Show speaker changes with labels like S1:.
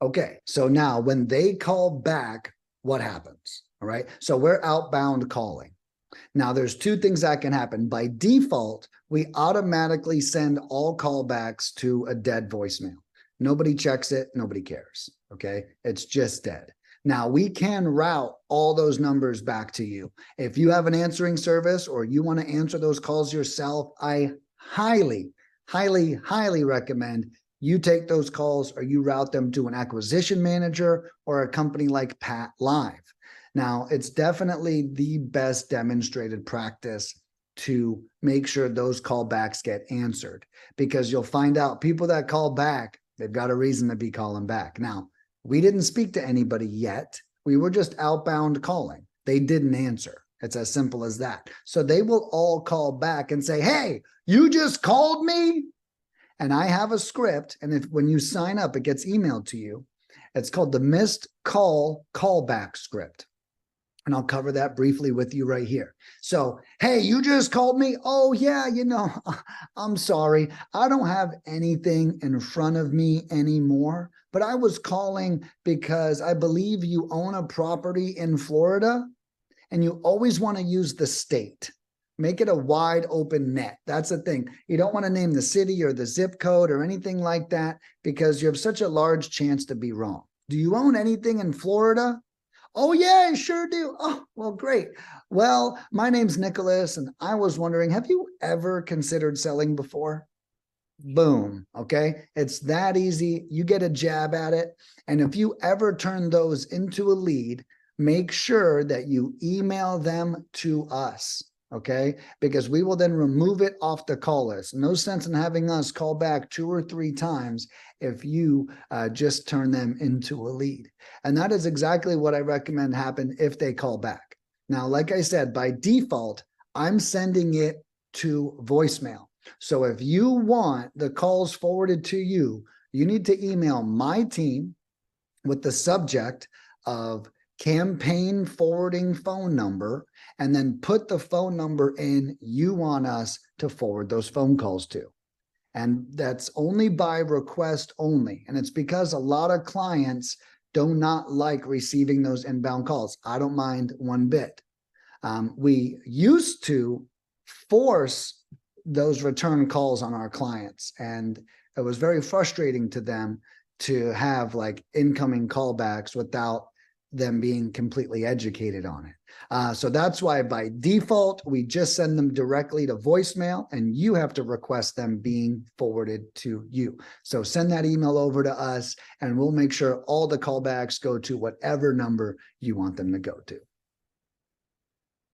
S1: Okay, so now when they call back, what happens? All right, so we're outbound calling. Now, there's two things that can happen. By default, we automatically send all callbacks to a dead voicemail. Nobody checks it. Nobody cares. Okay. It's just dead. Now, we can route all those numbers back to you. If you have an answering service or you want to answer those calls yourself, I highly, highly, highly recommend you take those calls or you route them to an acquisition manager or a company like Pat Live. Now, it's definitely the best demonstrated practice to make sure those callbacks get answered, because you'll find out people that call back, they've got a reason to be calling back. Now, we didn't speak to anybody yet. We were just outbound calling. They didn't answer. It's as simple as that. So they will all call back and say, hey, you just called me? And I have a script. And if when you sign up, it gets emailed to you. It's called the missed call callback script. And I'll cover that briefly with you right here. So, hey, you just called me? Oh, yeah, I'm sorry. I don't have anything in front of me anymore, but I was calling because I believe you own a property in Florida and you always want to use the state. Make it a wide open net. That's the thing. You don't want to name the city or the zip code or anything like that because you have such a large chance to be wrong. Do you own anything in Florida? Oh, yeah, I sure do. Oh, well, great. Well, my name's Nicholas, and I was wondering, have you ever considered selling before? Boom. Okay. It's that easy. You get a jab at it. And if you ever turn those into a lead, make sure that you email them to us. Okay. Because we will then remove it off the call list. No sense in having us call back 2 or 3 times if you just turn them into a lead. And that is exactly what I recommend happen if they call back. Now, like I said, by default, I'm sending it to voicemail. So if you want the calls forwarded to you, you need to email my team with the subject of campaign forwarding phone number, and then put the phone number in you want us to forward those phone calls to. And that's only by request only. And it's because a lot of clients do not like receiving those inbound calls. I don't mind one bit. We used to force those return calls on our clients, and it was very frustrating to them to have like incoming callbacks without them being completely educated on it. So that's why by default, we just send them directly to voicemail, and you have to request them being forwarded to you. So send that email over to us, and we'll make sure all the callbacks go to whatever number you want them to go to.